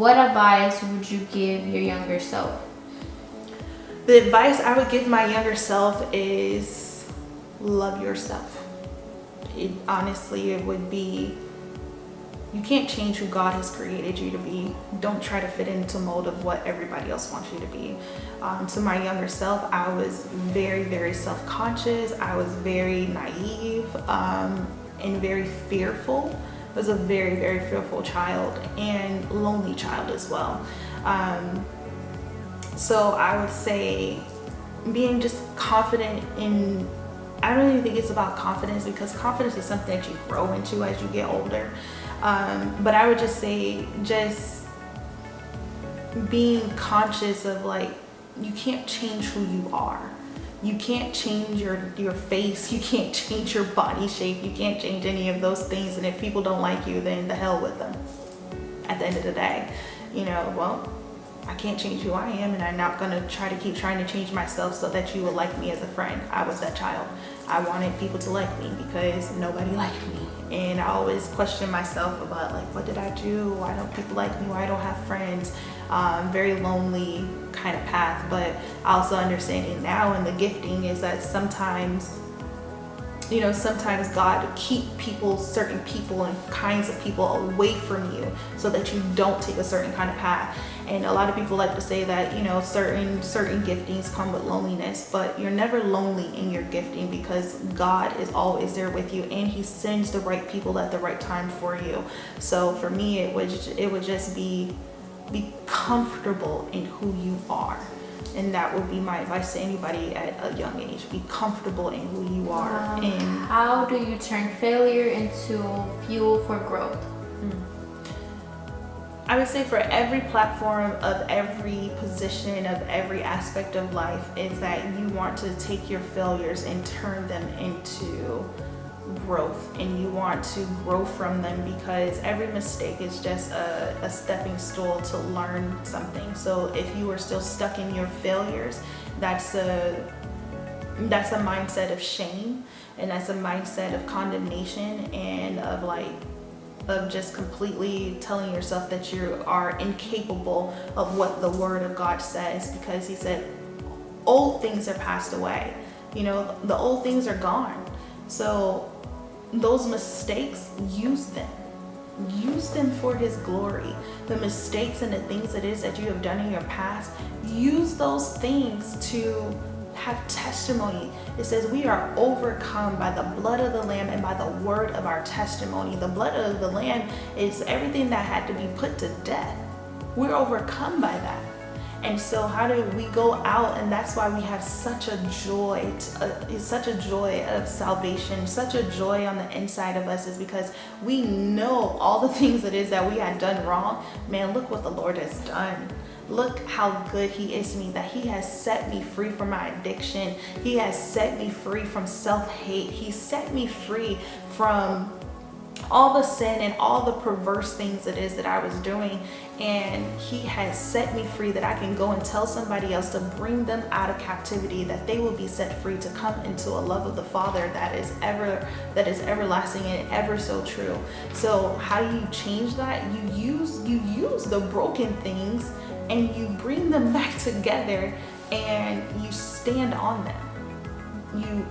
what advice would you give your younger self? The advice I would give my younger self is love yourself. Honestly, it would be, you can't change who God has created you to be. Don't try to fit into mold of what everybody else wants you to be. To my younger self, I was very, very self-conscious. I was very naive and very fearful. I was a very, very fearful child and lonely child as well. So I would say being just confident in, I don't even think it's about confidence, because confidence is something that you grow into as you get older. But I would just say just being conscious of, like, you can't change who you are. You can't change your face. You can't change your body shape. You can't change any of those things. And if people don't like you, then the hell with them. At the end of the day, well, I can't change who I am, and I'm not gonna keep trying to change myself so that you will like me as a friend. I was that child. I wanted people to like me because nobody liked me. And I always question myself about, like, what did I do? Why don't people like me? Why I don't have friends? Very lonely kind of path. But I also understand it now, and the gifting is that sometimes God keep certain people and kinds of people away from you so that you don't take a certain kind of path. And a lot of people like to say that, certain giftings come with loneliness, but you're never lonely in your gifting, because God is always there with you, and he sends the right people at the right time for you. So for me, it would just be comfortable in who you are. And that would be my advice to anybody at a young age. Be comfortable in who you are. And how do you turn failure into fuel for growth? I would say for every platform, of every position, of every aspect of life, is that you want to take your failures and turn them into growth, and you want to grow from them, because every mistake is just a stepping stool to learn something. So if you are still stuck in your failures, that's a mindset of shame, and that's a mindset of condemnation, and of just completely telling yourself that you are incapable of what the Word of God says, because he said old things are passed away. The old things are gone. So those mistakes, use them for his glory. The mistakes and the things it is that you have done in your past, use those things to have testimony. It says we are overcome by the blood of the Lamb and by the word of our testimony. The blood of the Lamb is everything that had to be put to death. We're overcome by that. And so how do we go out? And that's why we have such a joy, such a joy of salvation, such a joy on the inside of us, is because we know all the things it is that we had done wrong. Man, look what the Lord has done. Look how good he is to me, that he has set me free from my addiction. He has set me free from self-hate. He set me free from all the sin and all the perverse things it is that I was doing. And he has set me free that I can go and tell somebody else, to bring them out of captivity, that they will be set free to come into a love of the Father that is everlasting and ever so true. So how do you change that? You use the broken things and you bring them back together, and you stand on them.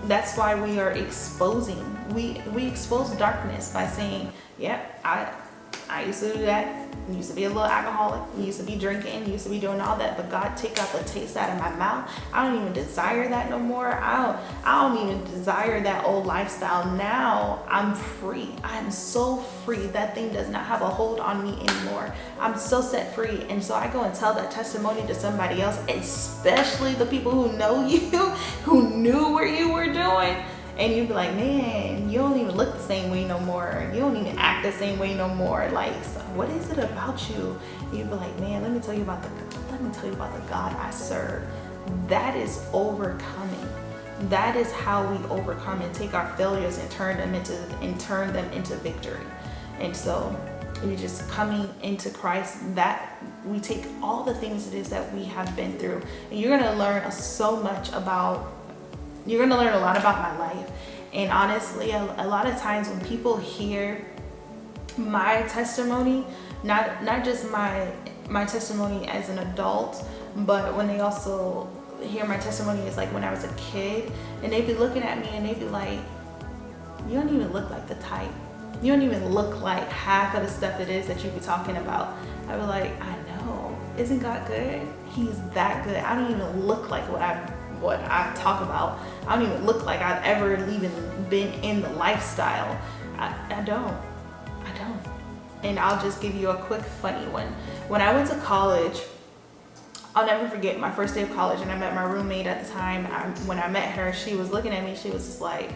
That's why we are exposing. We expose darkness by saying, yep, I used to do that. I used to be a little alcoholic. I used to be drinking. I used to be doing all that. But God, take out the taste out of my mouth. I don't even desire that no more. I don't even desire that old lifestyle. Now I'm free. I'm so free. That thing does not have a hold on me anymore. I'm so set free. And so I go and tell that testimony to somebody else, especially the people who know you, who knew what you were doing. And you'd be like, man, you don't even look the same way no more. You don't even act the same way no more. Like, so what is it about you? You'd be like, man, let me tell you about the God I serve. That is overcoming. That is how we overcome and take our failures and turn them into victory. And so we just coming into Christ, that we take all the things it is that we have been through, and you're gonna learn you're going to learn a lot about my life. And honestly, a lot of times when people hear my testimony, not just my testimony as an adult, but when they also hear my testimony is like when I was a kid, and they'd be looking at me and they'd be like, you don't even look like the type. You don't even look like half of the stuff it is that you be talking about. I was like, I know. Isn't God good? He's that good. I don't even look like what I talk about. I don't even look like I've ever even been in the lifestyle. I don't. And I'll just give you a quick funny one. When I went to college, I'll never forget my first day of college, and I met my roommate at the time. When I met her, she was looking at me, she was just like,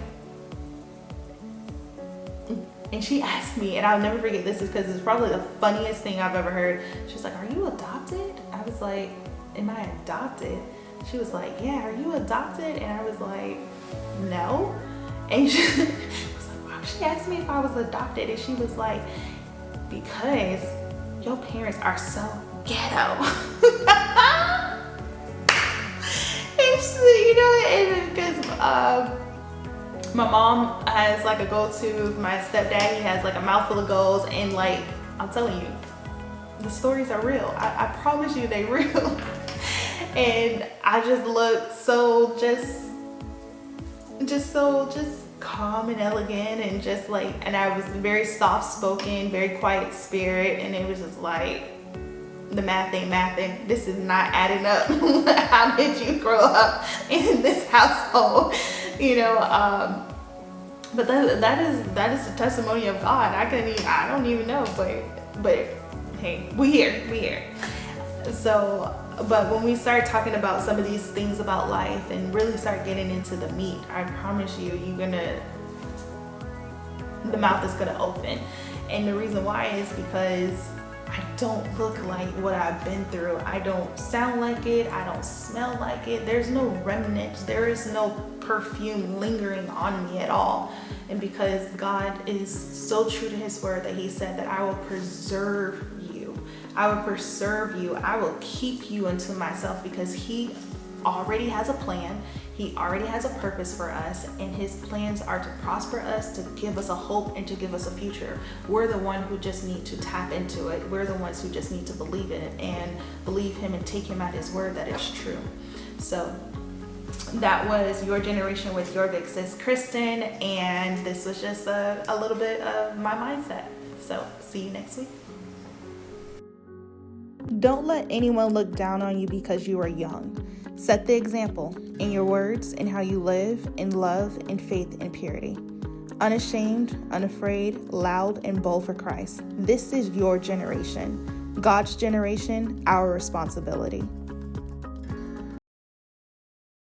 and she asked me, and I'll never forget this, is because it's probably the funniest thing I've ever heard. She's like, are you adopted? I was like, am I adopted? She was like, yeah, are you adopted? And I was like, no. And she was like, why would she asked me if I was adopted? And she was like, because your parents are so ghetto. And she, and because my mom has like a go-to, my stepdad, he has like a mouthful of goals, and like, I'm telling you, the stories are real. I promise you they real. And I just looked so just calm and elegant, and just like, and I was very soft-spoken, very quiet spirit, and it was just like, the math ain't mathing. This is not adding up. How did you grow up in this household? But that is the testimony of God. I don't even know, but hey, we here. So, but when we start talking about some of these things about life and really start getting into the meat, I promise you, the mouth is gonna open. And the reason why is because I don't look like what I've been through. I don't sound like it. I don't smell like it. There's no remnants. There is no perfume lingering on me at all. And because God is so true to his word that he said that I will preserve you. I will preserve you. I will keep you unto myself, because he already has a plan. He already has a purpose for us, and his plans are to prosper us, to give us a hope, and to give us a future. We're the one who just need to tap into it. We're the ones who just need to believe in it and believe him and take him at his word that it's true. So that was Your Generation with your big sis Kristen, and this was just a little bit of my mindset. So see you next week. Don't let anyone look down on you because you are young. Set the example in your words and how you live in love and faith and purity. Unashamed, unafraid, loud, and bold for Christ. This is your generation. God's generation, our responsibility.